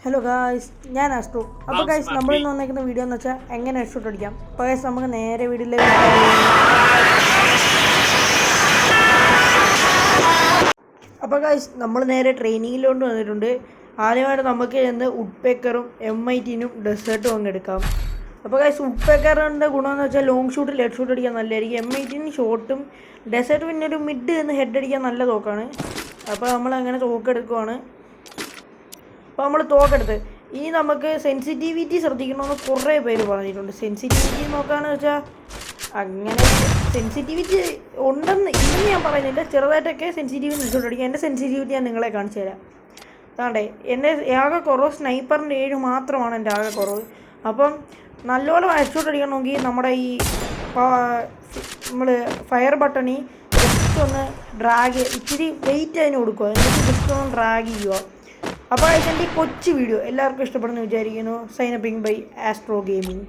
Hello guys, ഞാൻ astro. അപ്പോൾ guys നമ്മൾ ഇന്ന് വന്നേക്കുന്ന വീഡിയോ എന്ന് വെച്ചാൽ എങ്ങനെ ഹെഡ്ഷോട്ട് അടിക്കാം. അപ്പോൾ ഗായ്സ് നമുക്ക് നേരെ വീഡിയോയിലേക്ക്. അപ്പോൾ ഗായ്സ് നമ്മൾ നേരെ ട്രെയിനിങ്ങിലോട്ട് വന്നിട്ടുണ്ട്. ആദ്യമായിട്ട് നമുക്ക് ഇന്ന് ഉഡ്പെക്കറും M19-നും ഡെസേർട്ടും അങ്ങ് എടുക്കാം. അപ്പോൾ ഗായ്സ് ഉഡ്പെക്കറിൻ്റെ ഗുണമെന്ന് വെച്ചാൽ ലോങ് ഷൂട്ടിൽ ഹെഡ് ഷൂട്ട് അടിക്കാൻ നല്ലതായിരിക്കും. M19 ഷോട്ടും, ഡെസേർട്ട് പിന്നെ ഒരു മിഡ് നിന്ന് ഹെഡ് അടിക്കാൻ നല്ല തോക്കാണ്. അപ്പോൾ നമ്മൾ അങ്ങനെ തോക്കെടുക്കുവാണ്. അപ്പോൾ നമ്മൾ തോക്കെടുത്ത് ഇനി നമുക്ക് സെൻസിറ്റിവിറ്റി ശ്രദ്ധിക്കണമെന്ന് കുറേ പേര് പറഞ്ഞിട്ടുണ്ട്. സെൻസിറ്റിവിറ്റി നോക്കാന്ന് വെച്ചാൽ അങ്ങനെ സെൻസിറ്റിവിറ്റി ഉണ്ടെന്ന് ഇന്ന് ഞാൻ പറയുന്നില്ല, ചെറുതായിട്ടൊക്കെ സെൻസിറ്റിവിറ്റി നിൽച്ചോണ്ടിരിക്കുക. എൻ്റെ സെൻസിറ്റിവിറ്റി ഞാൻ നിങ്ങളെ കാണിച്ചു തരാം. അതാണ്ടേ എൻ്റെ ആകെ കുറവ് സ്നൈപ്പറിൻ്റെ 7 മാത്രമാണ് എൻ്റെ ആകെ കുറവ്. അപ്പം നല്ലോണം ഹെഡ്ഷോട്ട് അടിക്കണമെങ്കിൽ നമ്മുടെ ഈ നമ്മൾ ഫയർ ബട്ടണിൽ ജസ്റ്റ് ഒന്ന് ഡ്രാഗ്, ഇച്ചിരി വെയിറ്റ് അതിന് കൊടുക്കുക, എന്നിട്ട് ജസ്റ്റ് ഒന്ന് ഡ്രാഗ് ചെയ്യുക. അപ്പോൾ എൻ്റെ ഈ കൊച്ചു വീഡിയോ എല്ലാവർക്കും ഇഷ്ടപ്പെടുന്നു വിചാരിക്കുന്നു. സൈൻ അപ്പിംഗ് ബൈ ആസ്ട്രോ ഗെയിമിംഗ്.